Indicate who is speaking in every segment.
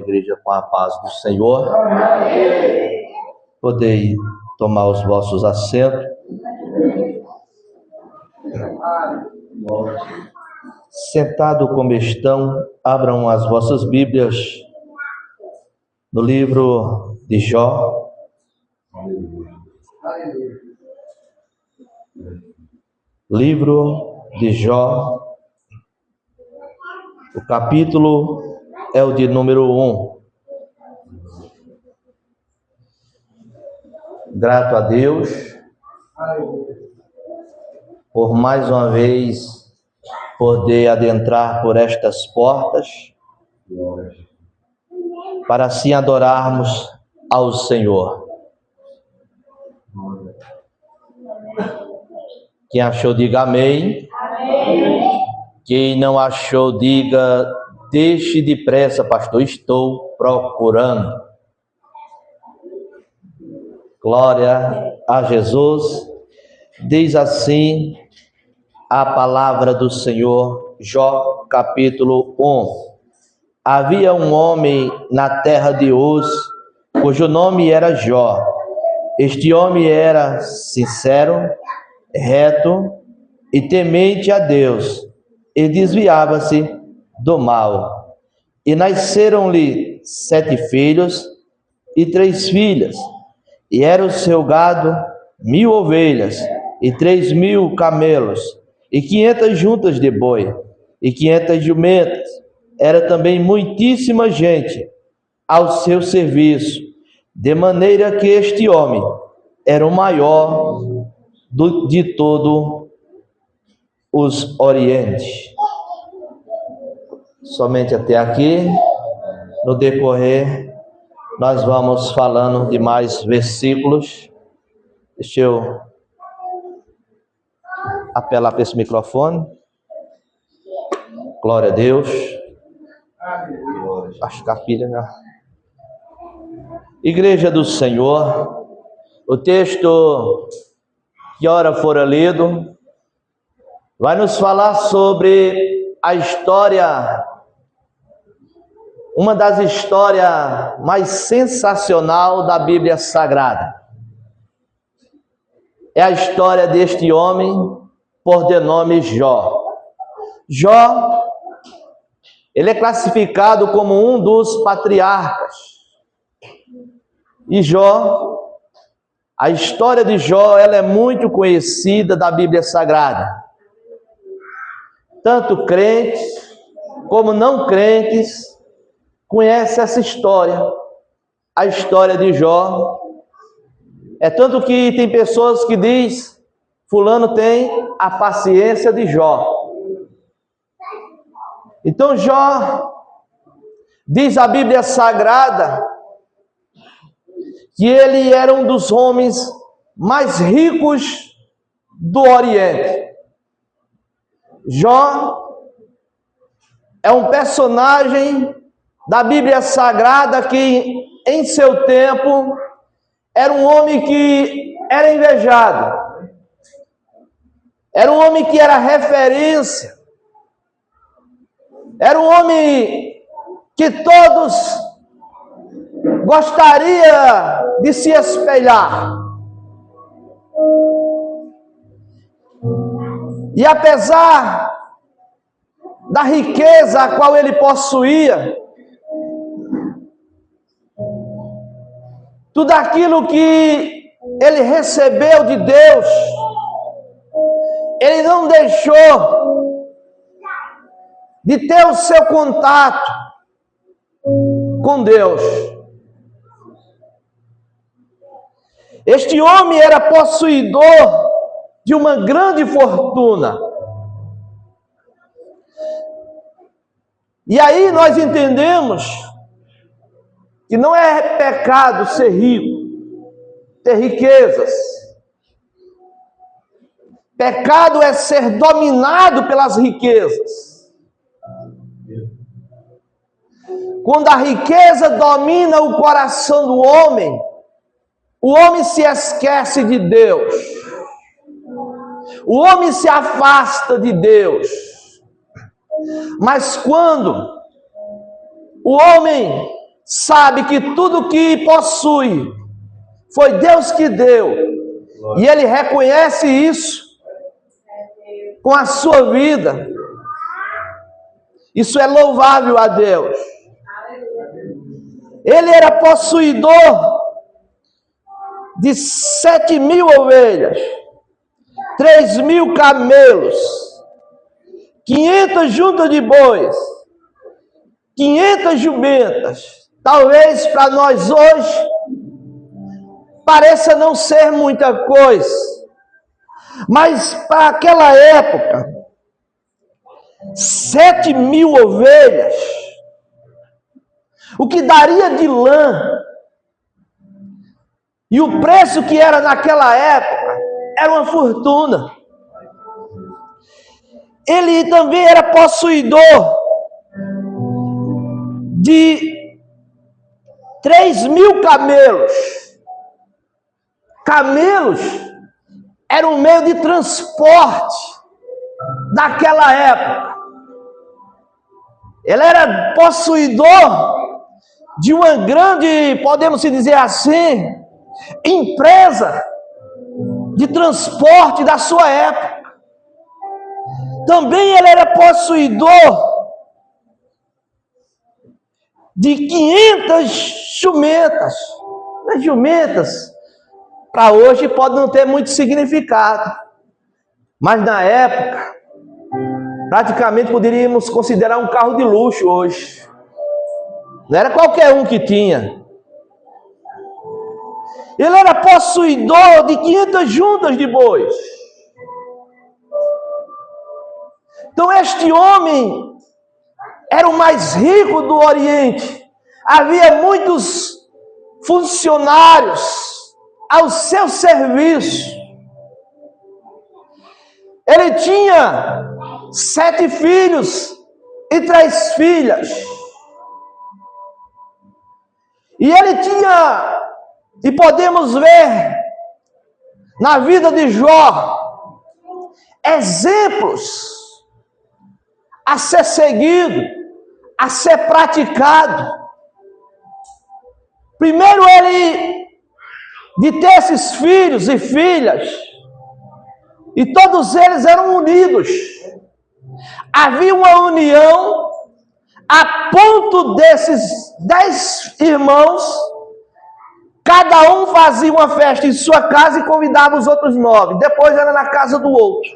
Speaker 1: igreja com a paz do Senhor. Podei tomar os vossos assentos. Sentado como estão, abram as vossas Bíblias no livro de Jó. Livro de Jó. O capítulo é o de número 1. Grato a Deus por mais uma vez poder adentrar por estas portas para assim adorarmos ao Senhor. Quem achou, diga amém. Amém. Quem não achou, diga, deixe depressa, pastor, estou procurando. Glória a Jesus. Diz assim a palavra do Senhor, Jó, capítulo 1. Havia um homem na terra de Uz, cujo nome era Jó. Este homem era sincero, reto e temente a Deus, e desviava-se do mal. E nasceram-lhe 7 filhos e 3 filhas, e era o seu gado 1.000 ovelhas, e 3.000 camelos, e 500 juntas de boi, e 500 jumentas. Era também muitíssima gente ao seu serviço, de maneira que este homem era o maior de todo os orientes. Somente até aqui. No decorrer nós vamos falando de mais versículos. Deixa eu apelar para esse microfone. Glória a Deus. Acho que a pilha, né? Igreja do Senhor, o texto que ora fora lido vai nos falar sobre a história, uma das histórias mais sensacional da Bíblia Sagrada. É a história deste homem por de nome Jó. Jó, ele é classificado como um dos patriarcas. E Jó, a história de Jó, ela é muito conhecida da Bíblia Sagrada. Tanto crentes como não crentes conhecem essa história, a história de Jó. É tanto que tem pessoas que dizem, fulano tem a paciência de Jó. Então Jó, diz a Bíblia Sagrada, que ele era um dos homens mais ricos do Oriente. Jó é um personagem da Bíblia Sagrada que, em seu tempo, era um homem que era invejado. Era um homem que era referência. Era um homem que todos gostariam de se espelhar. E apesar da riqueza a qual ele possuía, tudo aquilo que ele recebeu de Deus, ele não deixou de ter o seu contato com Deus. Este homem era possuidor de uma grande fortuna. E aí nós entendemos que não é pecado ser rico, ter riquezas. Pecado é ser dominado pelas riquezas. Quando a riqueza domina o coração do homem, o homem se esquece de Deus. O homem se afasta de Deus. Mas quando o homem sabe que tudo que possui foi Deus que deu, e ele reconhece isso com a sua vida. Isso é louvável a Deus. Ele era possuidor de 7.000 ovelhas, 3.000 camelos, 500 juntas de bois, 500 jumentas. Talvez para nós hoje pareça não ser muita coisa, mas para aquela época, 7.000 ovelhas, o que daria de lã, e o preço que era naquela época, era uma fortuna. Ele também era possuidor de 3.000 camelos. Camelos era um meio de transporte daquela época. Ele era possuidor de uma grande, podemos dizer assim, empresa de transporte da sua época. Também ele era possuidor de 500 jumentas. As jumentas, para hoje, pode não ter muito significado, mas na época, praticamente poderíamos considerar um carro de luxo hoje. Não era qualquer um que tinha. Ele era possuidor de 500 juntas de bois. Então este homem era o mais rico do Oriente. Havia muitos funcionários ao seu serviço. Ele tinha 7 filhos e 3 filhas. E ele tinha, e podemos ver na vida de Jó, exemplos a ser seguido, a ser praticado. Primeiro, ele, de ter esses filhos e filhas, e todos eles eram unidos. Havia uma união a ponto desses 10 irmãos, cada um fazia uma festa em sua casa e convidava os outros 9. Depois era na casa do outro.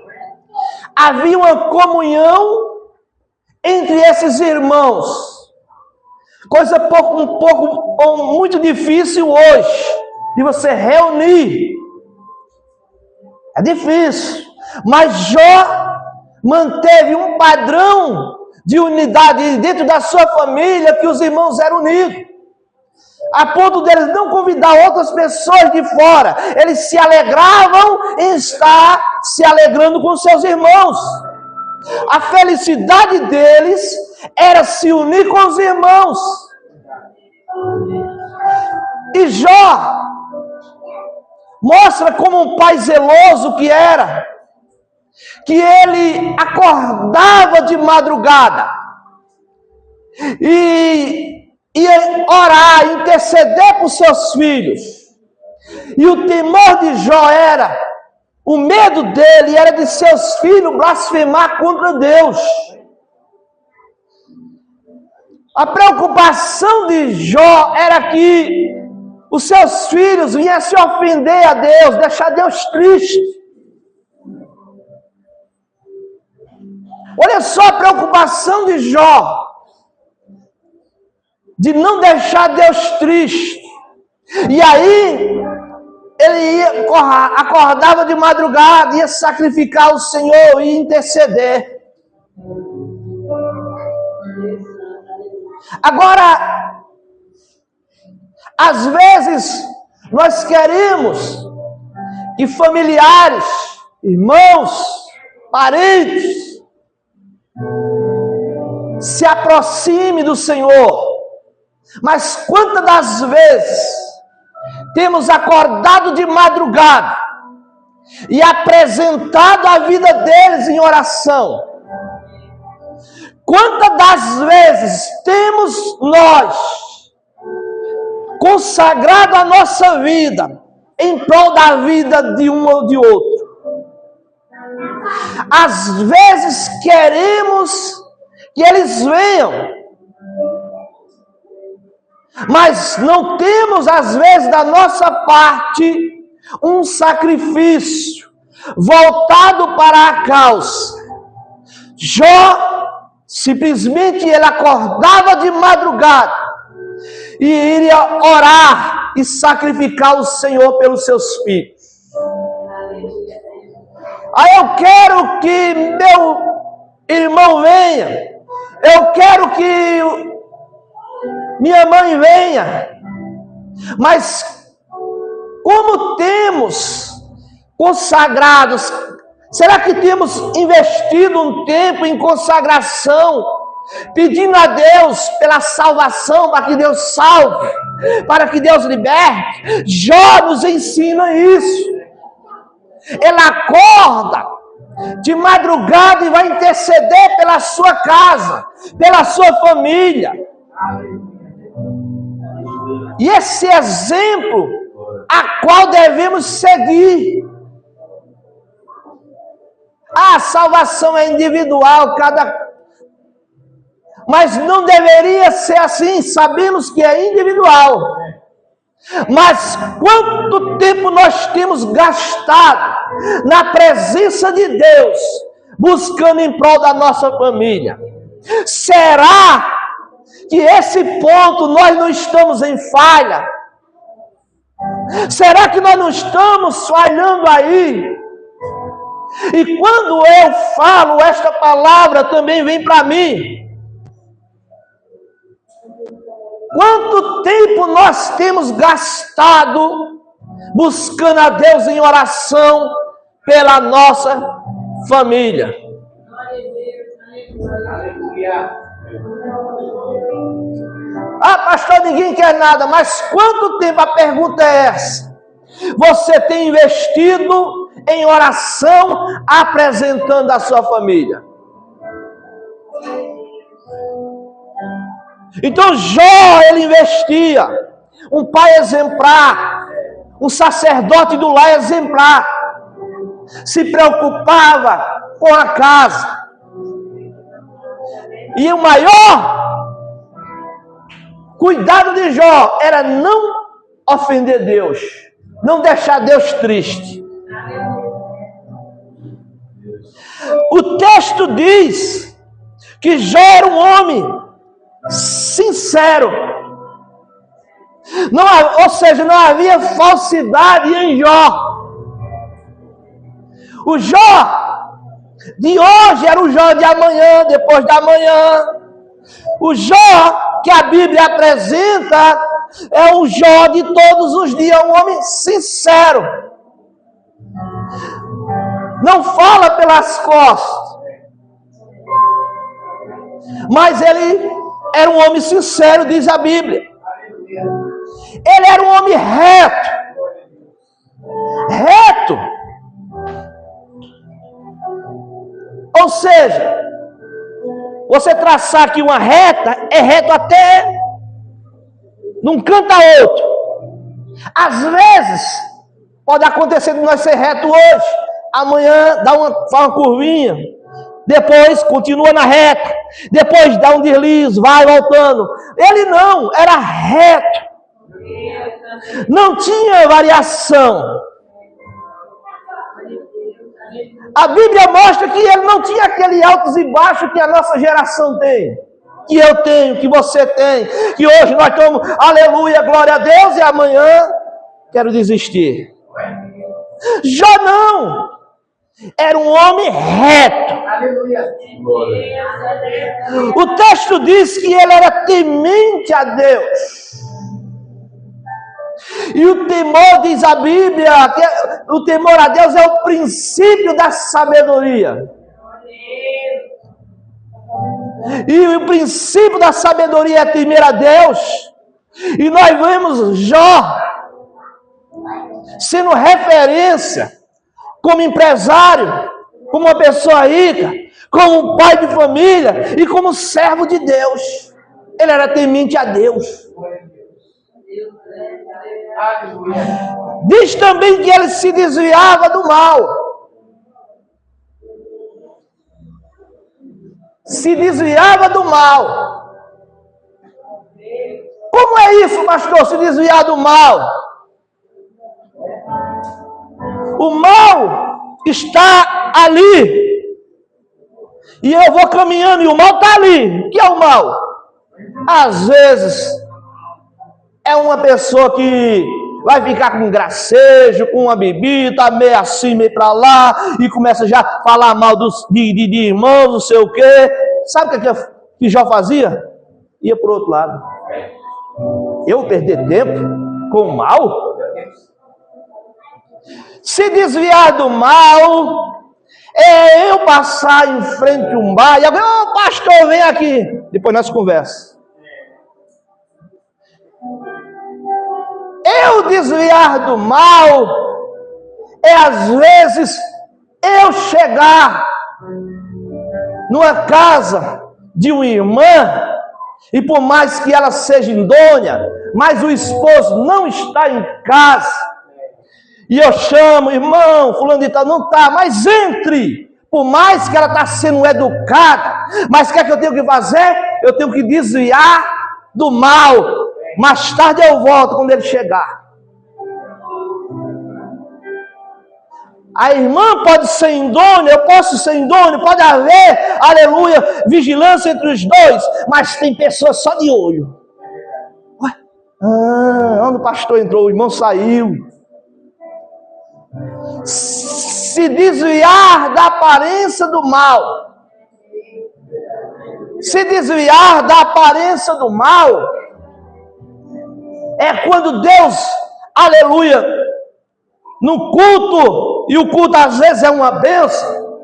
Speaker 1: Havia uma comunhão entre esses irmãos. Coisa muito difícil hoje de você reunir. É difícil. Mas Jó manteve um padrão de unidade dentro da sua família, que os irmãos eram unidos, a ponto deles não convidar outras pessoas de fora. Eles se alegravam em estar se alegrando com seus irmãos. A felicidade deles era se unir com os irmãos. E Jó mostra como um pai zeloso que era, que ele acordava de madrugada e ia orar, interceder por seus filhos. E o temor de Jó era, o medo dele era de seus filhos blasfemar contra Deus. A preocupação de Jó era que os seus filhos viessem ofender a Deus, deixar Deus triste. Olha só a preocupação de Jó, de não deixar Deus triste. E aí, ele acordava de madrugada, ia sacrificar ao Senhor e interceder. Agora, às vezes, nós queremos que familiares, irmãos, parentes, se aproxime do Senhor. Mas quantas das vezes temos acordado de madrugada e apresentado a vida deles em oração? Quantas das vezes temos nós consagrado a nossa vida em prol da vida de um ou de outro. Às vezes queremos que eles venham, mas não temos, às vezes, da nossa parte, um sacrifício voltado para a causa. Jó, simplesmente, ele acordava de madrugada e iria orar e sacrificar o Senhor pelos seus filhos. Aí eu quero que meu irmão venha, eu quero que minha mãe venha, mas como temos consagrados, será que temos investido um tempo em consagração, pedindo a Deus pela salvação, para que Deus salve, para que Deus liberte? Jó nos ensina isso. Ele acorda de madrugada e vai interceder pela sua casa, pela sua família. E esse exemplo a qual devemos seguir. A salvação é individual, mas não deveria ser assim. Sabemos que é individual. Mas quanto tempo nós temos gastado na presença de Deus, buscando em prol da nossa família? Será que esse ponto nós não estamos em falha? Será que nós não estamos falhando aí? E quando eu falo, esta palavra também vem para mim. Quanto tempo nós temos gastado buscando a Deus em oração pela nossa família? Ah, pastor, ninguém quer nada. Mas quanto tempo, a pergunta é essa, você tem investido em oração apresentando a sua família? Então Jó, ele investia, um pai exemplar, um sacerdote do lar exemplar, se preocupava com a casa. E o maior cuidado de Jó era não ofender Deus, não deixar Deus triste. O texto diz que Jó era um homem sincero, ou seja, não havia falsidade em Jó. O Jó de hoje era o Jó de amanhã, depois da manhã. O Jó que a Bíblia apresenta é o Jó de todos os dias, um homem sincero, não fala pelas costas, mas ele era um homem sincero, diz a Bíblia. Ele era um homem reto. Reto. Ou seja, você traçar aqui uma reta, é reto até num canto a outro. Às vezes, pode acontecer de nós ser reto hoje, amanhã faz uma curvinha, depois continua na reta, depois dá um deslize, vai voltando. Ele não, era reto, não tinha variação. A Bíblia mostra que ele não tinha aquele altos e baixos que a nossa geração tem, que eu tenho, que você tem, que hoje nós estamos, aleluia, glória a Deus, e amanhã quero desistir. Jó não, era um homem reto. O texto diz que ele era temente a Deus. E o temor, diz a Bíblia, que o temor a Deus é o princípio da sabedoria. E o princípio da sabedoria é temer a Deus. E nós vemos Jó sendo referência como empresário, como uma pessoa rica, como pai de família e como servo de Deus. Ele era temente a Deus. Diz também que ele se desviava do mal. Se desviava do mal. Como é isso, pastor? Se desviar do mal? O mal está ali. E eu vou caminhando e o mal está ali. O que é o mal? Às vezes é uma pessoa que vai ficar com um gracejo, com uma bebida, meio assim, meio para lá, e começa já a falar mal de irmãos, não sei o quê. Sabe o que Jó fazia? Ia para o outro lado. Eu perder tempo com o mal? Se desviar do mal é eu passar em frente a um bar e alguém, pastor, vem aqui. Depois nós conversamos. Eu desviar do mal é às vezes eu chegar numa casa de uma irmã e por mais que ela seja idônea, mas o esposo não está em casa e eu chamo, irmão, fulano de tal, não está, mas entre. Por mais que ela está sendo educada, mas o que é que eu tenho que fazer? Eu tenho que desviar do mal. Mais tarde eu volto quando ele chegar. A irmã pode ser idônea, eu posso ser idôneo, pode haver, aleluia, vigilância entre os dois, mas tem pessoas só de olho. Ué? Onde o pastor entrou, o irmão saiu. Se desviar da aparência do mal. Se desviar da aparência do mal é quando Deus, aleluia, no culto, e o culto às vezes é uma bênção,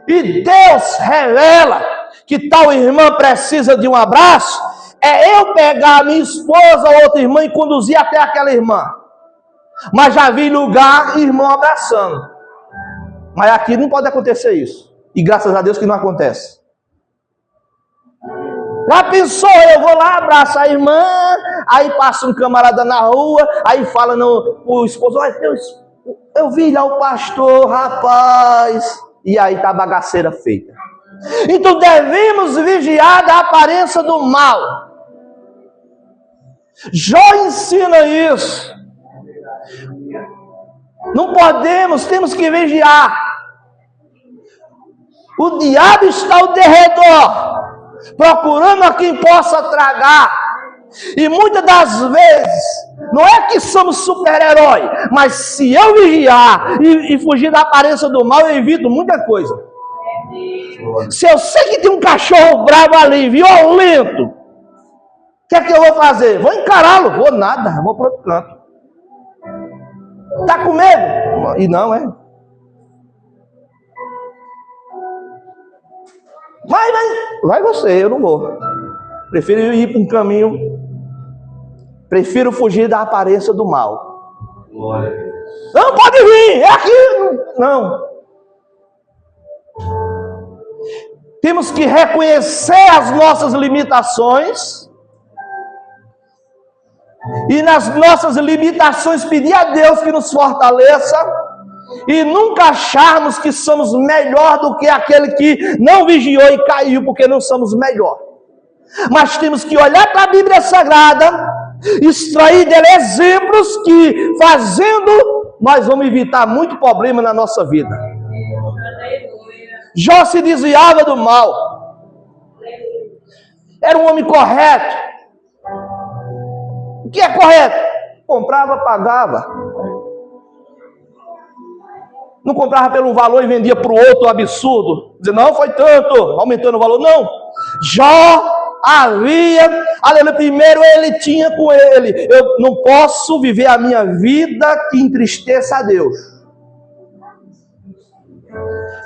Speaker 1: e Deus revela que tal irmã precisa de um abraço, é eu pegar a minha esposa ou outra irmã e conduzir até aquela irmã. Mas já vi lugar irmão abraçando. Mas aqui não pode acontecer isso. E graças a Deus que não acontece. Já pensou, eu vou lá, abraço a irmã, aí passa um camarada na rua, aí fala o esposo, eu vi lá o pastor, rapaz. E aí tá a bagaceira feita. Então devemos vigiar da aparência do mal. Jó ensina isso. Não podemos, temos que vigiar. O diabo está ao derredor, procurando a quem possa tragar. E muitas das vezes, não é que somos super-herói, mas se eu vigiar e fugir da aparência do mal, eu evito muita coisa. Se eu sei que tem um cachorro bravo ali, violento, o que é que eu vou fazer? Vou encará-lo? Vou nada, vou para outro canto. Está com medo? E não, é? Vai você, eu não vou. Prefiro ir para um caminho. Prefiro fugir da aparência do mal. Glória a Deus. Não, pode vir, é aqui. Não. Temos que reconhecer as nossas limitações. E nas nossas limitações pedir a Deus que nos fortaleça. E nunca acharmos que somos melhor do que aquele que não vigiou e caiu, porque não somos melhor. Mas temos que olhar para a Bíblia Sagrada, extrair dela exemplos que, fazendo, nós vamos evitar muito problema na nossa vida. Jó se desviava do mal. Era um homem correto. O que é correto? Comprava, pagava. Não comprava pelo valor e vendia para o outro absurdo. Dizendo, não, foi tanto, aumentando o valor. Não. Jó havia, aleluia, primeiro ele tinha com ele, eu não posso viver a minha vida que entristeça a Deus.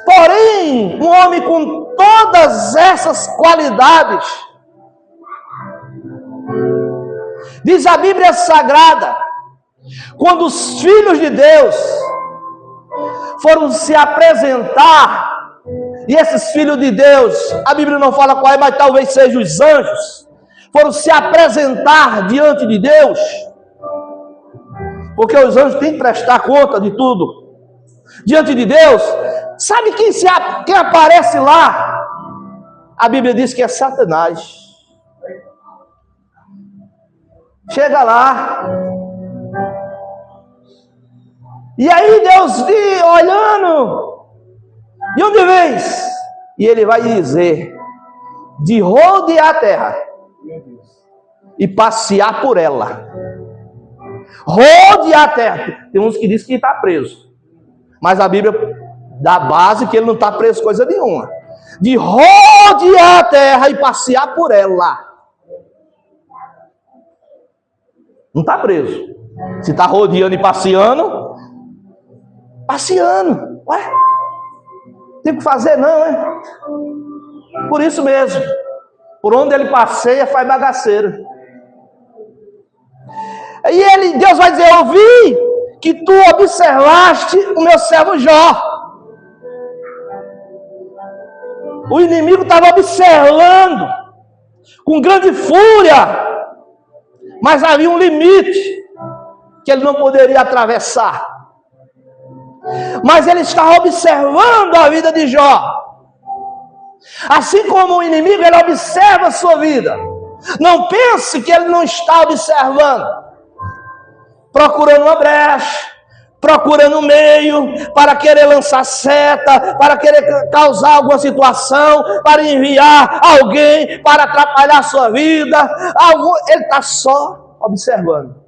Speaker 1: Porém, um homem com todas essas qualidades, diz a Bíblia Sagrada, quando os filhos de Deus foram se apresentar, e esses filhos de Deus, a Bíblia não fala qual é, mas talvez sejam os anjos, foram se apresentar diante de Deus, porque os anjos têm que prestar conta de tudo diante de Deus. Sabe quem aparece lá? A Bíblia diz que é Satanás. Chega lá, e aí Deus diz, olhando, de onde vens? E ele vai dizer, de rodear a terra e passear por ela. Rodear a terra. Tem uns que dizem que está preso, mas a Bíblia dá base que ele não está preso coisa nenhuma. De rodear a terra e passear por ela. Não está preso. Se está rodeando e passeando, ué, tem que fazer não, hein? Por isso mesmo, por onde ele passeia faz bagaceira. E Deus vai dizer, eu vi que tu observaste o meu servo Jó. O inimigo estava observando com grande fúria, mas havia um limite que ele não poderia atravessar. Mas ele estava observando a vida de Jó. Assim como o inimigo, ele observa a sua vida. Não pense que ele não está observando, procurando uma brecha, procurando um meio para querer lançar seta, para querer causar alguma situação, para enviar alguém para atrapalhar a sua vida. Ele está só observando.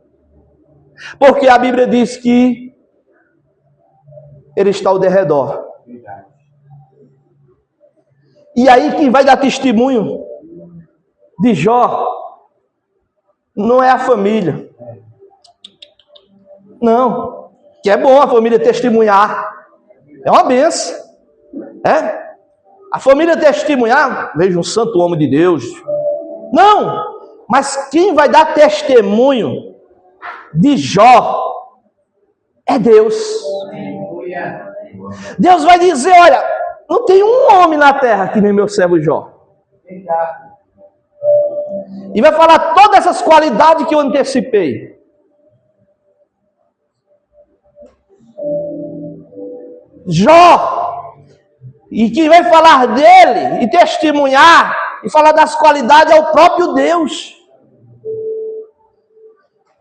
Speaker 1: Porque a Bíblia diz que ele está ao derredor. E aí quem vai dar testemunho de Jó não é a família. Não. Que é bom a família testemunhar. É uma benção. A família testemunhar, veja um santo homem de Deus. Não. Mas quem vai dar testemunho de Jó é Deus. Deus vai dizer, olha, não tem um homem na terra que nem meu servo Jó. E vai falar todas essas qualidades que eu antecipei. Jó, e quem vai falar dele e testemunhar e falar das qualidades é o próprio Deus.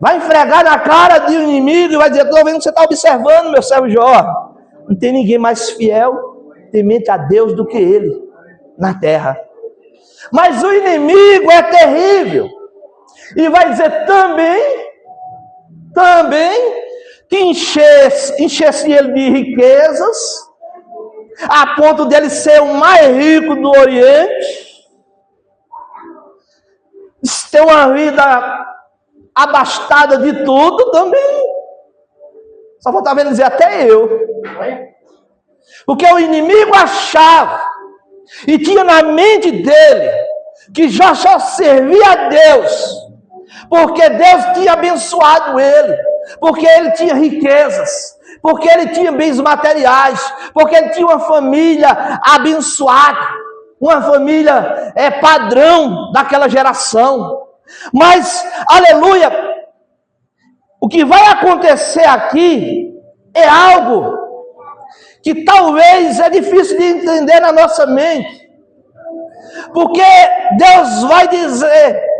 Speaker 1: Vai enfregar na cara do inimigo e vai dizer, estou vendo que você está observando, meu servo Jó. Não tem ninguém mais fiel, temente a Deus do que ele na terra. Mas o inimigo é terrível. E vai dizer também que enchesse ele de riquezas, a ponto dele ser o mais rico do Oriente, ter uma vida abastada de tudo também. Só faltava ele dizer, até eu. Porque o inimigo achava e tinha na mente dele que Jó só servia a Deus porque Deus tinha abençoado ele, porque ele tinha riquezas, porque ele tinha bens materiais, porque ele tinha uma família abençoada, uma família padrão daquela geração. Mas, aleluia, o que vai acontecer aqui é algo que talvez é difícil de entender na nossa mente, porque Deus vai dizer,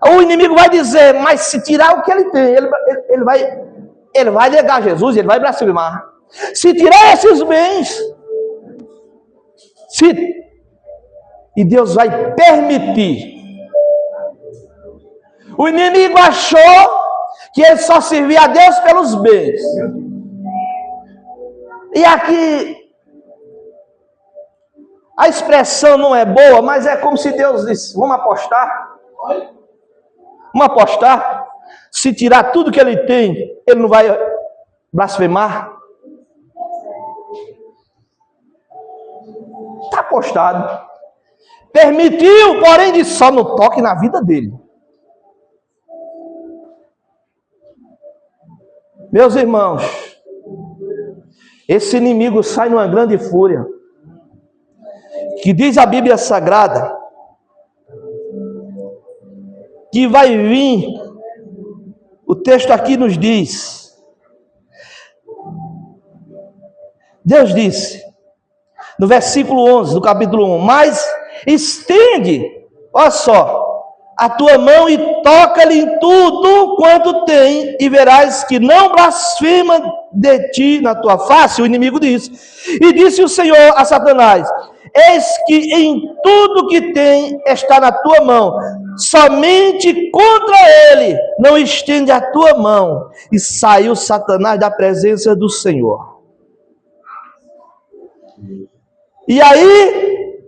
Speaker 1: o inimigo vai dizer, mas se tirar o que ele tem, ele vai negar Jesus, ele vai blasfemar. Se tirar esses bens, e Deus vai permitir. O inimigo achou que ele só servia a Deus pelos bens. E aqui a expressão não é boa, mas é como se Deus disse, vamos apostar? Vamos apostar? Se tirar tudo que ele tem, ele não vai blasfemar? Está apostado. Permitiu, porém, de só não toque na vida dele. Meus irmãos, esse inimigo sai numa grande fúria, que diz a Bíblia Sagrada, que vai vir, o texto aqui nos diz, Deus disse, no versículo 11 do capítulo 1, mas estende, olha só, a tua mão e toca-lhe em tudo quanto tem, e verás que não blasfema de ti na tua face. O inimigo disse. E disse o Senhor a Satanás, eis que em tudo que tem está na tua mão, somente contra ele não estende a tua mão. E saiu Satanás da presença do Senhor. E aí,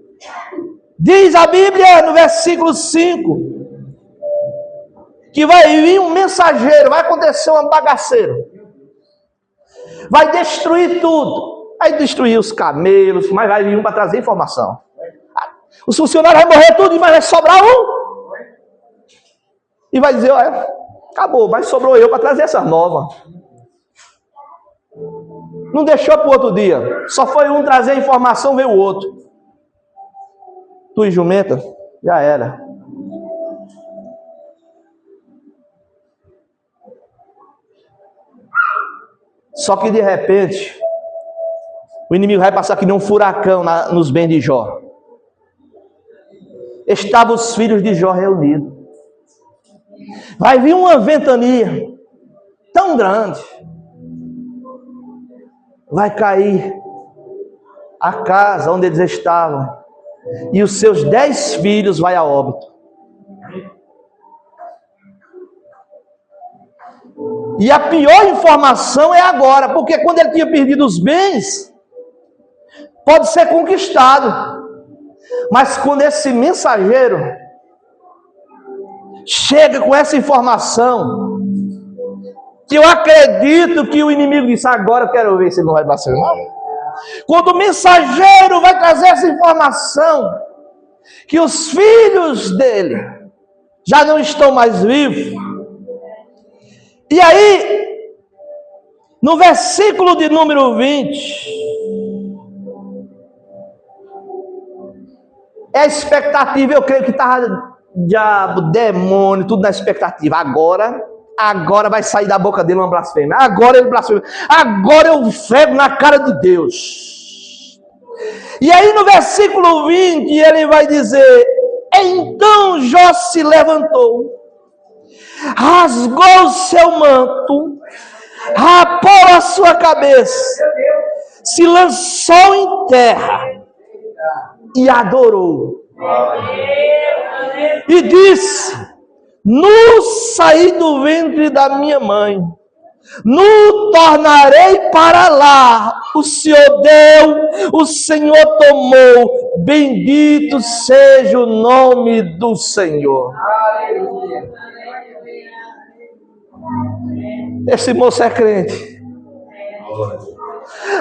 Speaker 1: diz a Bíblia no versículo 5, que vai vir um mensageiro, vai acontecer uma bagaceira, vai destruir tudo, vai destruir os camelos, mas vai vir um para trazer informação. Os funcionários vão morrer tudo, mas vai sobrar um, e vai dizer, olha, acabou, mas sobrou eu para trazer essas novas. Não deixou para o outro dia, só foi um trazer a informação, veio o outro. Tu e jumenta, já era. Só que de repente, o inimigo vai passar que nem um furacão nos bens de Jó. Estavam os filhos de Jó reunidos. Vai vir uma ventania tão grande. Vai cair a casa onde eles estavam. E os seus 10 filhos vai a óbito. E a pior informação é agora, porque quando ele tinha perdido os bens, pode ser conquistado. Mas quando esse mensageiro chega com essa informação, que eu acredito que o inimigo disse, agora eu quero ver se ele não vai blasfemar. Quando o mensageiro vai trazer essa informação, que os filhos dele já não estão mais vivos, e aí, no versículo de número 20, é a expectativa, eu creio que estava diabo, demônio, tudo na expectativa. Agora vai sair da boca dele uma blasfêmia. Agora ele blasfema. Agora eu frego na cara de Deus. E aí no versículo 20 ele vai dizer, então Jó se levantou, rasgou o seu manto, rapou a sua cabeça, se lançou em terra e adorou. E disse, nu saí do ventre da minha mãe, nu tornarei para lá. O Senhor deu, o Senhor tomou, bendito seja o nome do Senhor. Esse moço é crente.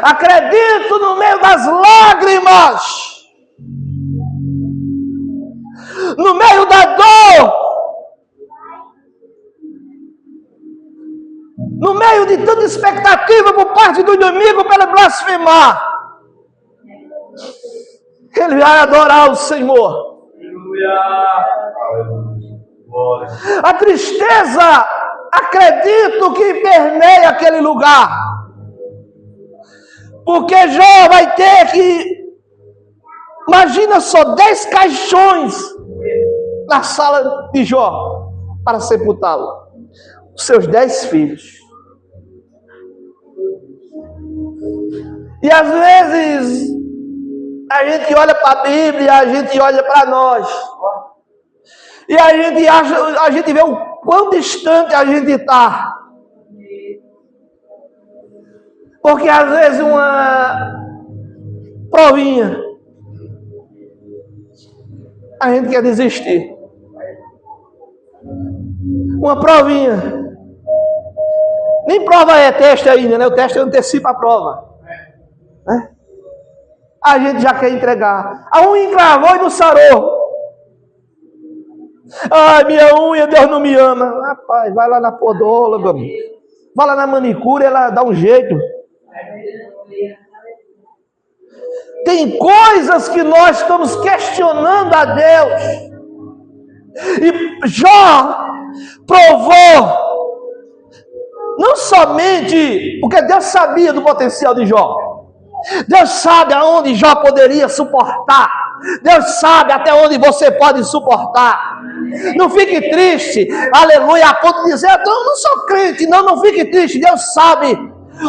Speaker 1: Acredito no meio das lágrimas, no meio da dor, no meio de tanta expectativa por parte do inimigo para ele blasfemar, ele vai adorar o Senhor. A tristeza, acredito que permeia aquele lugar, porque Jó vai ter que, imagina só, 10 caixões na sala de Jó para sepultá-lo, os seus 10 filhos. E às vezes a gente olha para a Bíblia, a gente olha para nós, e a gente vê o quão distante a gente está. Porque às vezes uma provinha, a gente quer desistir. Uma provinha, nem prova é teste ainda, né? O teste antecipa a prova, né? A gente já quer entregar. A unha encravou e não sarou. Ai, minha unha, Deus não me ama. Rapaz, vai lá na podóloga, vai lá na manicure, ela dá um jeito. Tem coisas que nós estamos questionando a Deus. E Jó provou, não somente porque Deus sabia do potencial de Jó, Deus sabe aonde Jó poderia suportar. Deus sabe até onde você pode suportar. Não fique triste, aleluia, a ponto de dizer, eu não sou crente. Não fique triste. Deus sabe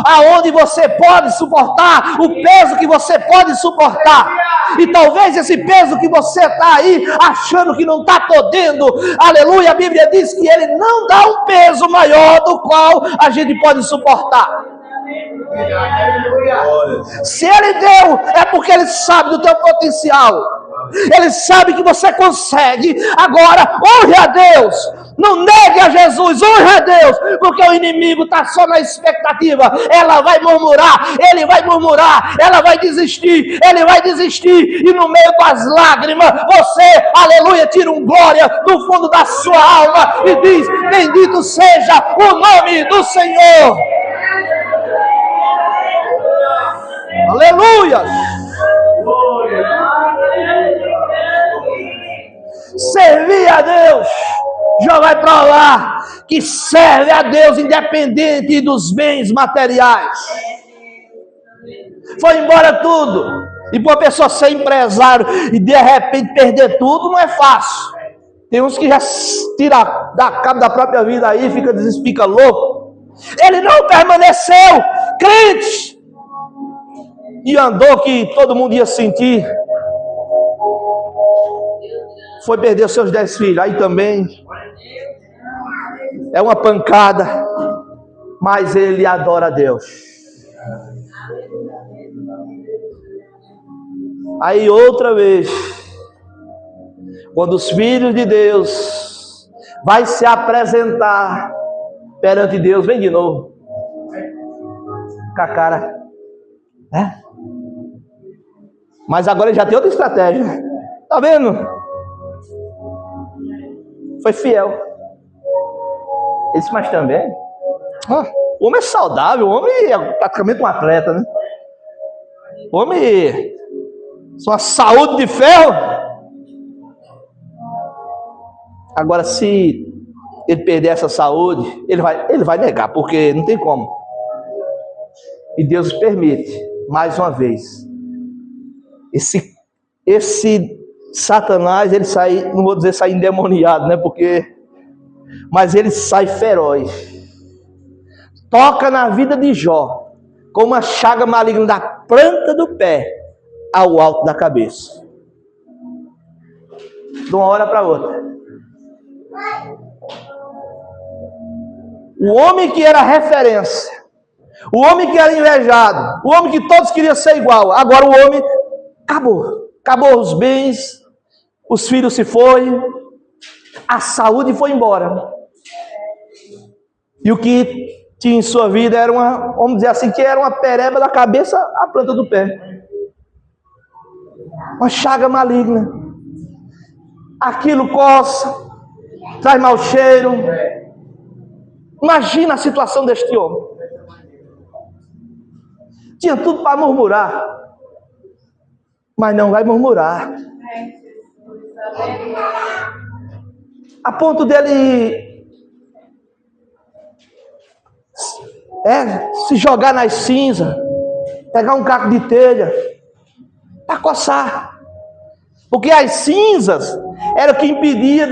Speaker 1: aonde você pode suportar, o peso que você pode suportar. E talvez esse peso que você está aí achando que não está podendo, aleluia, a Bíblia diz que Ele não dá um peso maior do qual a gente pode suportar. Se Ele deu, é porque Ele sabe do teu potencial. Ele sabe que você consegue. Agora, honre a Deus. Não negue a Jesus, honre a Deus. Porque o inimigo está só na expectativa. Ela vai murmurar, ele vai murmurar, ela vai desistir, ele vai desistir. E no meio das lágrimas, você, aleluia, tira um glória do fundo da sua alma e diz, bendito seja o nome do Senhor. Aleluia! Servir a Deus. Jó vai provar que serve a Deus independente dos bens materiais. Foi embora tudo. E para uma pessoa ser empresário e de repente perder tudo não é fácil. Tem uns que já tiram da cabo da própria vida aí, fica louco. Ele não permaneceu crente. E andou que todo mundo ia sentir. Foi perder seus 10 filhos. Aí também é uma pancada. Mas ele adora a Deus. Aí outra vez, quando os filhos de Deus vai se apresentar perante Deus, vem de novo. Com a cara. Mas agora ele já tem outra estratégia. Tá vendo? Foi fiel. Ele disse, mas também. O homem é saudável, o homem é praticamente um atleta, né? O homem, sua saúde de ferro. Agora, se ele perder essa saúde, ele vai negar, porque não tem como. E Deus permite, mais uma vez. Esse Satanás, ele sai, não vou dizer sair endemoniado, né? Mas ele sai feroz. Toca na vida de Jó, com uma chaga maligna da planta do pé ao alto da cabeça. De uma hora para outra. O homem que era referência, o homem que era invejado, o homem que todos queriam ser igual, agora o homem acabou os bens, os filhos se foram, a saúde foi embora. E o que tinha em sua vida era vamos dizer assim, que era uma pereba da cabeça à planta do pé. Uma chaga maligna. Aquilo coça, traz mau cheiro. Imagina a situação deste homem. Tinha tudo para murmurar. Mas não vai murmurar. A ponto dele se jogar nas cinzas, pegar um caco de telha para coçar. Porque as cinzas era o que impedia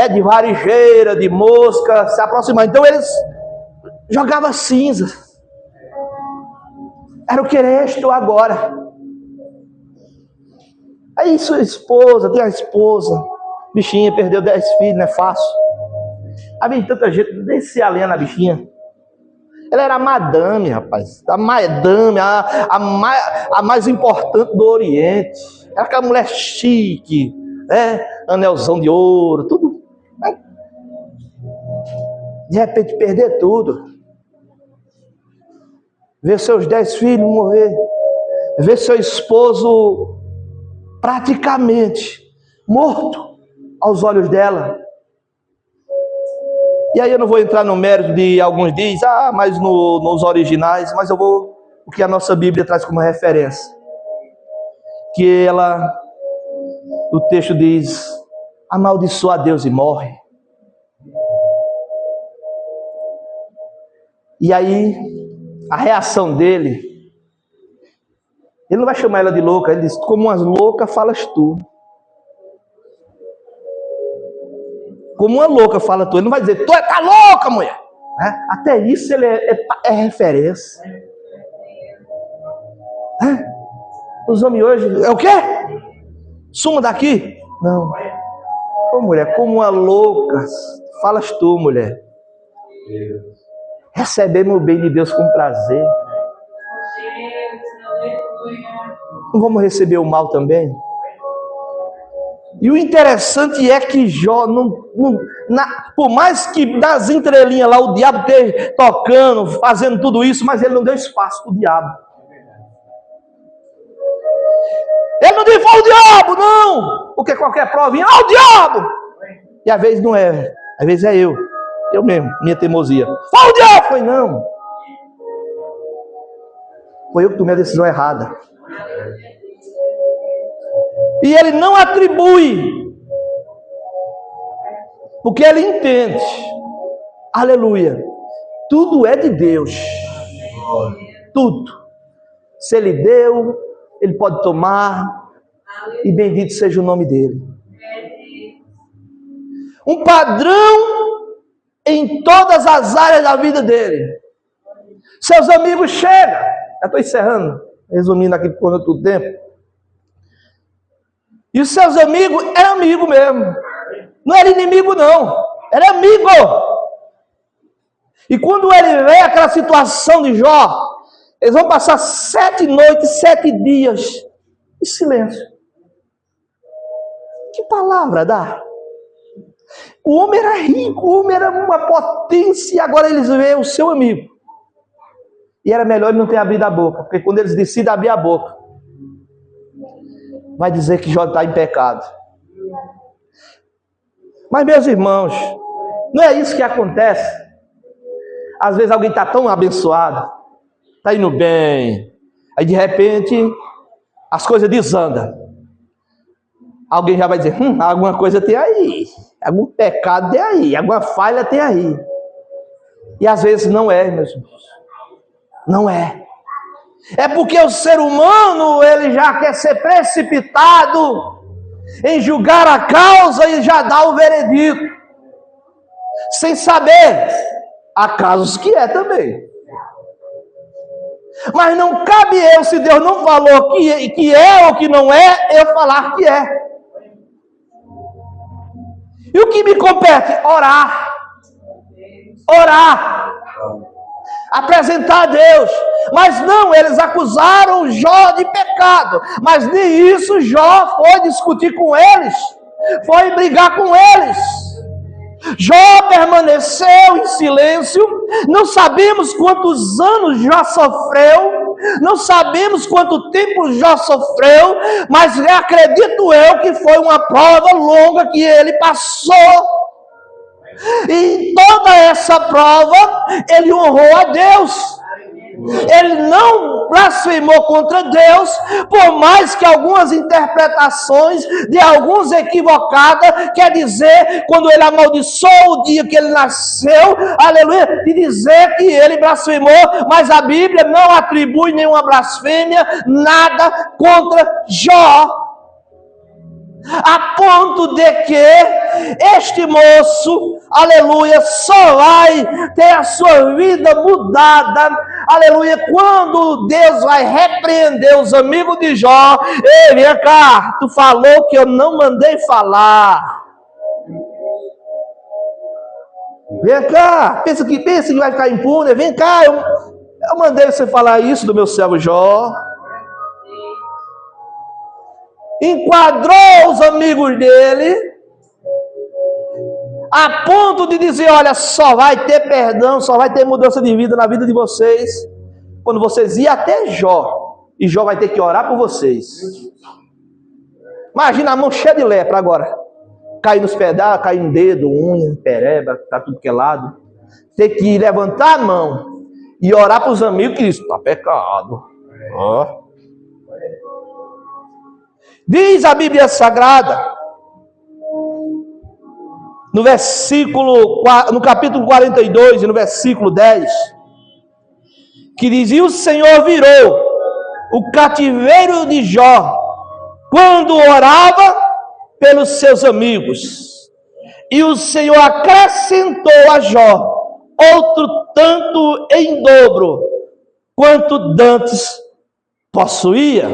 Speaker 1: de varejeira, de mosca se aproximar. Então eles jogavam cinzas. Era o que restou agora. Aí sua esposa, tem a esposa, bichinha, perdeu 10 filhos, não é fácil. Havia tanta gente, nem se além na bichinha. Ela era a madame, rapaz. A madame, a mais importante do Oriente. Era aquela mulher chique, né? Anelzão de ouro, tudo. De repente perder tudo. Ver seus 10 filhos morrer. Ver seu esposo praticamente morto aos olhos dela. E aí eu não vou entrar no mérito de alguns dizem, mas nos originais, mas eu vou o que a nossa Bíblia traz como referência. Que o texto diz, amaldiçoa a Deus e morre. E aí, a reação dele Ele não vai chamar ela de louca, ele diz, como umas loucas falas tu. Como uma louca fala tu. Ele não vai dizer, tu tá louca, mulher. Até isso ele é referência. Os homens hoje, é o quê? Suma daqui? Não. Ô mulher, como uma louca falas tu, mulher. Recebemos o bem de Deus com prazer. Não vamos receber o mal também? E o interessante é que Jó, por mais que das entrelinhas lá o diabo esteja tocando, fazendo tudo isso, mas ele não deu espaço para o diabo. Ele não disse, foi o diabo, não! Porque qualquer provinha, o diabo! E às vezes não é, às vezes é eu mesmo, minha teimosia. Foi o diabo! Foi não. Foi eu que tomei a decisão errada. E ele não atribui, porque ele entende, aleluia, tudo é de Deus, tudo. Se ele deu, ele pode tomar, e bendito seja o nome dele. Um padrão em todas as áreas da vida dele. Seus amigos chegam, já estou encerrando, resumindo aqui por todo o tempo. E os seus amigos, é amigo mesmo. Não era inimigo não, era amigo. E quando ele vê aquela situação de Jó, eles vão passar 7 noites, 7 dias em silêncio. Que palavra dá? O homem era rico, o homem era uma potência, e agora eles veem o seu amigo. E era melhor ele não ter abrido a boca, porque quando eles decidem abrir a boca, vai dizer que Jó está em pecado. Mas, meus irmãos, não é isso que acontece. Às vezes alguém está tão abençoado, está indo bem, aí de repente as coisas desandam. Alguém já vai dizer, alguma coisa tem aí, algum pecado tem aí, alguma falha tem aí. E às vezes não é, meus irmãos. Não é. É porque o ser humano, ele já quer ser precipitado em julgar a causa e já dar o veredito, sem saber, há casos que é também. Mas não cabe eu, se Deus não falou que é ou que não é, eu falar que é. E o que me compete? Orar. Orar. Apresentar a Deus. Mas não, eles acusaram Jó de pecado. Mas nem isso Jó foi discutir com eles. Foi brigar com eles. Jó permaneceu em silêncio. Não sabemos quantos anos Jó sofreu. Não sabemos quanto tempo Jó sofreu. Mas acredito eu que foi uma prova longa que ele passou. E em toda essa prova, ele honrou a Deus. Ele não blasfemou contra Deus, por mais que algumas interpretações de alguns equivocadas, quer dizer, quando ele amaldiçoou o dia que ele nasceu, aleluia, de dizer que ele blasfemou, mas a Bíblia não atribui nenhuma blasfêmia, nada contra Jó. A ponto de que este moço, aleluia, só vai ter a sua vida mudada, aleluia, quando Deus vai repreender os amigos de Jó. Ei, vem cá, tu falou que eu não mandei falar. Vem cá, pensa que vai ficar impune. Vem cá, eu mandei você falar isso do meu servo Jó. Enquadrou os amigos dele, a ponto de dizer, olha, só vai ter perdão, só vai ter mudança de vida na vida de vocês, quando vocês irem até Jó, e Jó vai ter que orar por vocês. Imagina a mão cheia de lepra agora, cair nos pedaços, cair no dedo, unha, pereba, tá tudo que é lado, ter que levantar a mão, e orar para os amigos que dizem, está pecado, ó. Diz a Bíblia Sagrada, no capítulo 42 e no versículo 10, que diz, e o Senhor virou o cativeiro de Jó, quando orava pelos seus amigos. E o Senhor acrescentou a Jó outro tanto em dobro, quanto dantes possuía.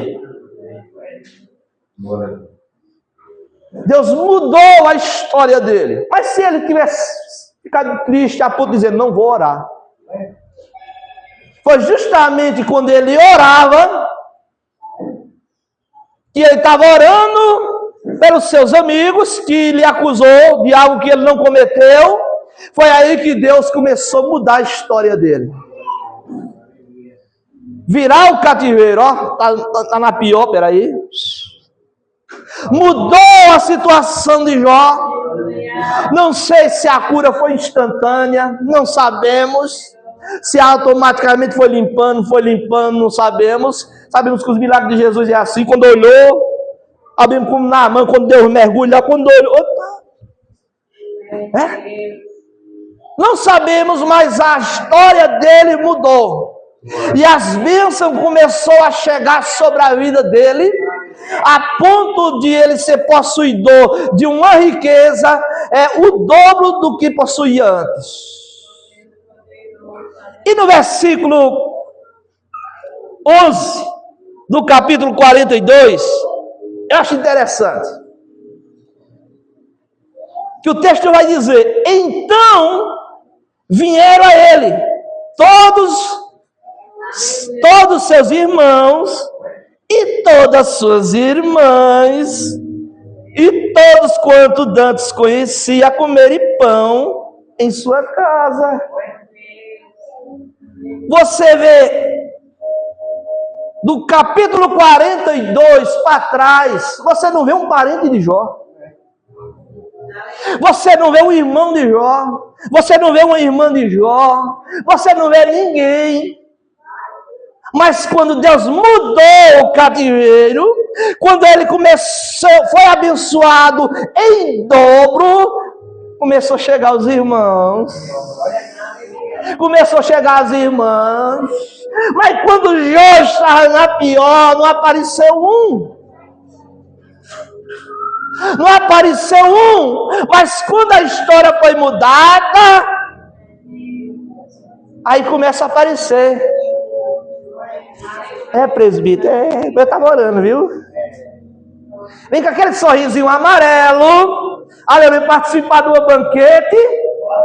Speaker 1: Deus mudou a história dele. Mas se ele tivesse ficado triste a ponto de dizer, não vou orar, foi justamente quando ele orava, que ele estava orando pelos seus amigos, que lhe acusou de algo que ele não cometeu. Foi aí que Deus começou a mudar a história dele. Virar o cativeiro, ó, tá na pior, peraí. Mudou a situação de Jó. Não sei se a cura foi instantânea, não sabemos. Se automaticamente foi limpando, não sabemos. Sabemos que os milagres de Jesus é assim, quando olhou, abrimos como na mão, quando Deus mergulha, quando olhou, opa! Não sabemos, mas a história dele mudou. E as bênçãos começou a chegar sobre a vida dele, a ponto de ele ser possuidor de uma riqueza, o dobro do que possuía antes. E no versículo 11 do capítulo 42, eu acho interessante, que o texto vai dizer, então vieram a ele todos seus irmãos e todas suas irmãs, e todos quanto dantes conhecia, a comerem pão em sua casa. Você vê, do capítulo 42 para trás, você não vê um parente de Jó. Você não vê um irmão de Jó. Você não vê uma irmã de Jó. Você não vê ninguém. Mas quando Deus mudou o cativeiro, quando ele foi abençoado em dobro, começou a chegar os irmãos. Começou a chegar as irmãs. Mas quando Jó estava na pior, não apareceu um. Não apareceu um. Mas quando a história foi mudada, aí começa a aparecer. Presbítero, eu estava orando, viu? Vem com aquele sorrisinho amarelo, aleluia, participar do banquete,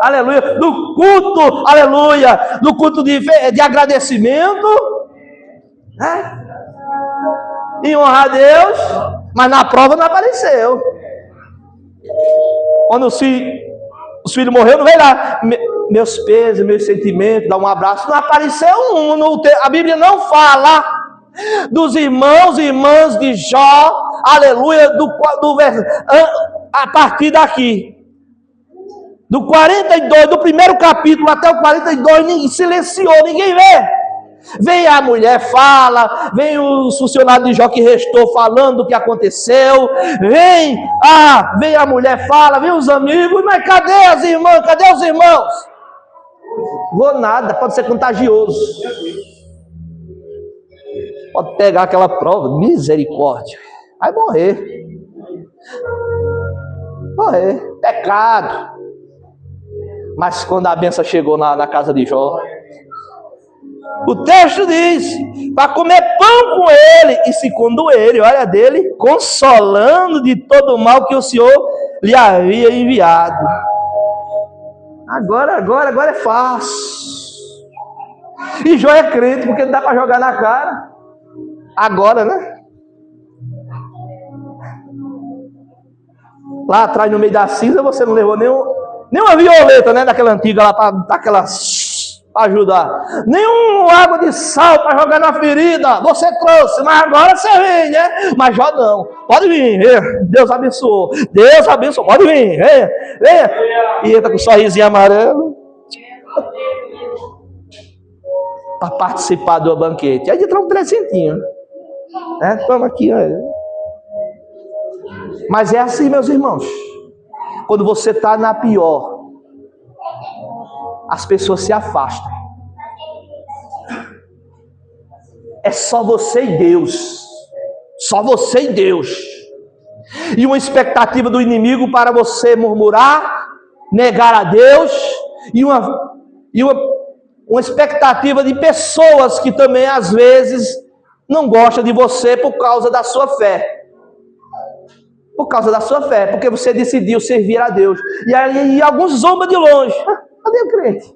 Speaker 1: aleluia, do culto, aleluia, do culto de agradecimento, né? E honrar a Deus, mas na prova não apareceu. Quando os filhos morreram, não veio lá, meus pesos, meus sentimentos, dar um abraço, não apareceu um, a Bíblia não fala dos irmãos e irmãs de Jó, aleluia, a partir daqui, do 42, do primeiro capítulo até o 42, ninguém silenciou, ninguém vê. Vem a mulher, fala, vem os funcionários de Jó que restou falando o que aconteceu, vem a mulher, fala, vem os amigos, mas cadê as irmãs, cadê os irmãos? Vou nada, pode ser contagioso. Pode pegar aquela prova, misericórdia, vai morrer. Pecado. Mas quando a bênção chegou na casa de Jó, o texto diz, para comer pão com ele, e segundo ele, olha dele, consolando de todo o mal que o Senhor lhe havia enviado. Agora é fácil. E Jó é crente, porque não dá para jogar na cara. Agora, né? Lá atrás, no meio da cinza, você não levou nenhuma violeta, né? Daquela antiga lá, para ajudar. Nenhuma água de sal para jogar na ferida. Você trouxe, mas agora você vem, né? Mas Jó não. Pode vir, venha. Deus abençoou. Pode vir, venha. E entra com um sorrisinho amarelo para participar do banquete. Aí entra um presentinho. Toma aqui, olha. Mas é assim, meus irmãos. Quando você está na pior, as pessoas se afastam. é só você e Deus. Só você e Deus. E uma expectativa do inimigo para você murmurar, negar a Deus, e uma expectativa de pessoas que também às vezes não gostam de você por causa da sua fé. Por causa da sua fé, porque você decidiu servir a Deus. E aí alguns zombam de longe. Cadê o crente?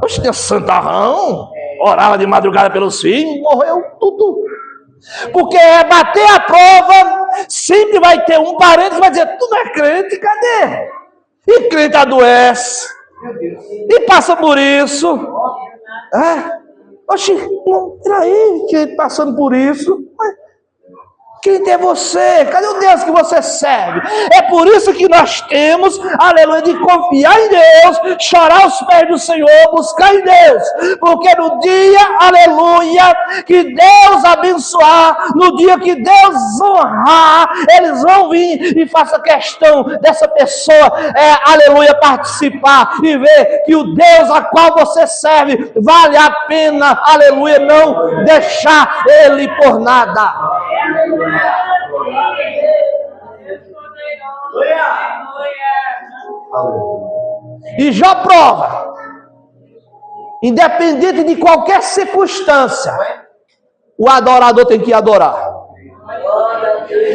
Speaker 1: Oxe, tem santarrão, orava de madrugada pelos filhos, morreu tudo. Porque é bater a prova, sempre vai ter um parente que vai dizer, tu não é crente, cadê? E crente adoece, e passa por isso. Oxe, peraí, que passando por isso. Quem é você? Cadê o Deus que você serve? É por isso que nós temos, aleluia, de confiar em Deus, chorar aos pés do Senhor, buscar em Deus. Porque no dia, aleluia, que Deus abençoar, no dia que Deus honrar, eles vão vir e faça questão dessa pessoa, aleluia, participar e ver que o Deus a qual você serve, vale a pena, aleluia, não deixar Ele por nada. E Jó prova, independente de qualquer circunstância, o adorador tem que adorar.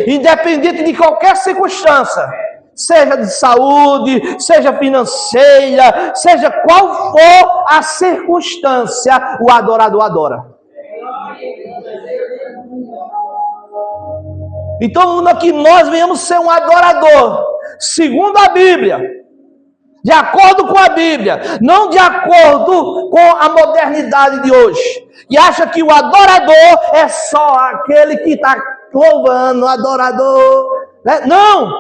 Speaker 1: Independente de qualquer circunstância, seja de saúde, seja financeira, seja qual for a circunstância, o adorador adora. Então, que nós venhamos ser um adorador, segundo a Bíblia, de acordo com a Bíblia, não de acordo com a modernidade de hoje, e acha que o adorador é só aquele que está louvando, o adorador, né? Não,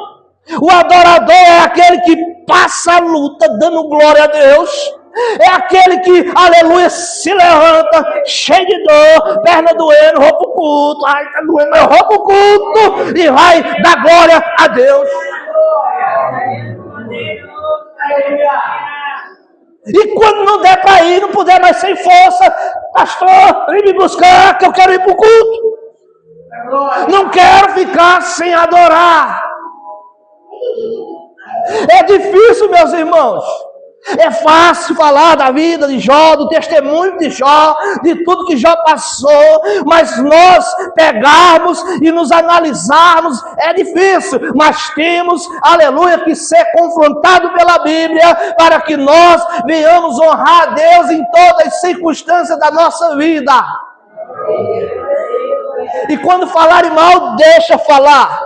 Speaker 1: o adorador é aquele que passa a luta dando glória a Deus. É aquele que, aleluia, se levanta, cheio de dor, perna doendo, roupa o culto, ai, tá doendo, mas roupa o culto, e vai dar glória a Deus. E quando não der para ir, não puder mais sem força, pastor, vem me buscar, que eu quero ir para o culto. Não quero ficar sem adorar. É difícil, meus irmãos. É fácil falar da vida de Jó, do testemunho de Jó, de tudo que Jó passou, mas nós pegarmos e nos analisarmos é difícil, mas temos, aleluia, que ser confrontado pela Bíblia para que nós venhamos honrar a Deus em todas as circunstâncias da nossa vida. E quando falarem mal, deixa falar,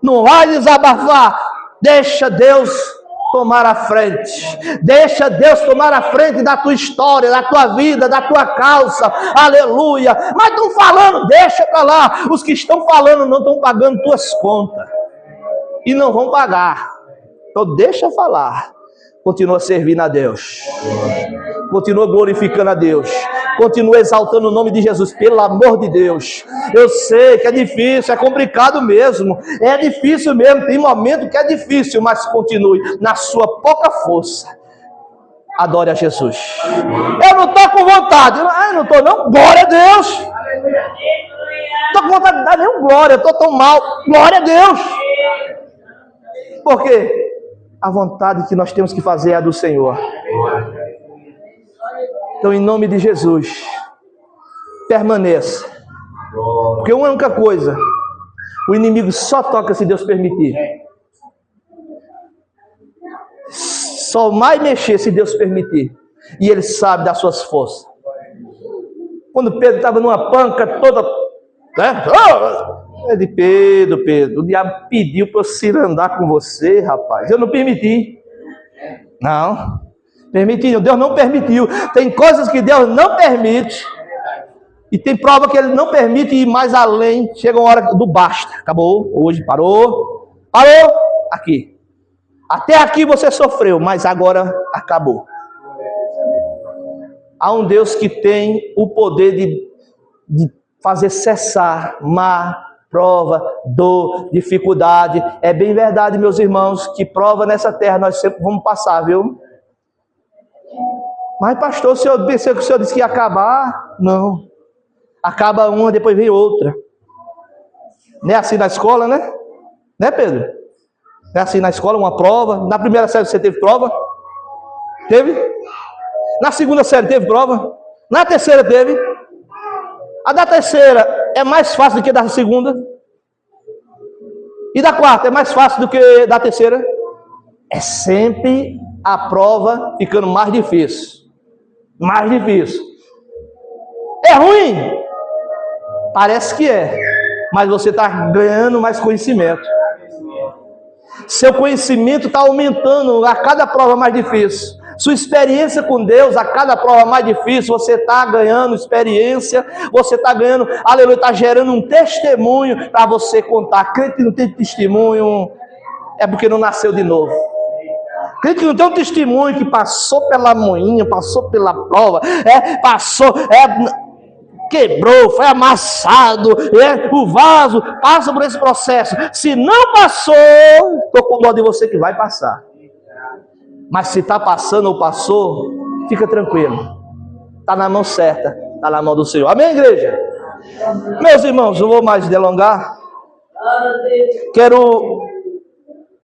Speaker 1: não vai desabafar, deixa Deus tomar a frente, deixa Deus tomar a frente da tua história, da tua vida, da tua causa, aleluia. Mas estão falando, deixa para lá, os que estão falando não estão pagando tuas contas, e não vão pagar, então deixa falar, continua servindo a Deus, continua glorificando a Deus, continua exaltando o nome de Jesus, pelo amor de Deus. Eu sei que é difícil, é complicado mesmo, é difícil mesmo, tem momento que é difícil, mas continue na sua pouca força, adore a Jesus. Eu não estou com vontade, não estou não, glória a Deus. Não estou com vontade de dar nenhum glória, eu estou tão mal, glória a Deus. Por quê? A vontade que nós temos que fazer é a do Senhor. Então, em nome de Jesus, permaneça. Porque uma única coisa, o inimigo só toca se Deus permitir. Só vai mexer se Deus permitir. E ele sabe das suas forças. Quando Pedro estava numa panca toda, né? Pedro, o diabo pediu para eu cirandar com você, rapaz. Eu não permiti. Não. Permitiu, Deus não permitiu. Tem coisas que Deus não permite. E tem prova que Ele não permite ir mais além. Chega uma hora do basta. Acabou. Hoje parou. Parou. Aqui. Até aqui você sofreu, mas agora acabou. Há um Deus que tem o poder de fazer cessar mar, prova, dor, dificuldade. É bem verdade, meus irmãos, que prova nessa terra nós sempre vamos passar, viu? Mas pastor, o senhor pensou que o senhor disse que ia acabar? Não. Acaba uma, depois vem outra. Não é assim na escola, né? Né, Pedro? Não é assim na escola, uma prova. Na primeira série você teve prova? Teve? Na segunda série teve prova? Na terceira teve? A da terceira é mais fácil do que da segunda? E da quarta é mais fácil do que da terceira? É sempre a prova ficando mais difícil. Mais difícil. É ruim? Parece que é. Mas você está ganhando mais conhecimento. Seu conhecimento está aumentando a cada prova mais difícil. Sua experiência com Deus, a cada prova mais difícil, você está ganhando experiência, você está ganhando, aleluia, está gerando um testemunho para você contar. Crente que não tem testemunho é porque não nasceu de novo. Crente que não tem um testemunho que passou pela moinha, passou pela prova, quebrou, foi amassado, o vaso passa por esse processo. Se não passou, estou com dó de você que vai passar. Mas se está passando ou passou, fica tranquilo. Está na mão certa, está na mão do Senhor. Amém, igreja? Meus irmãos, não vou mais delongar. Quero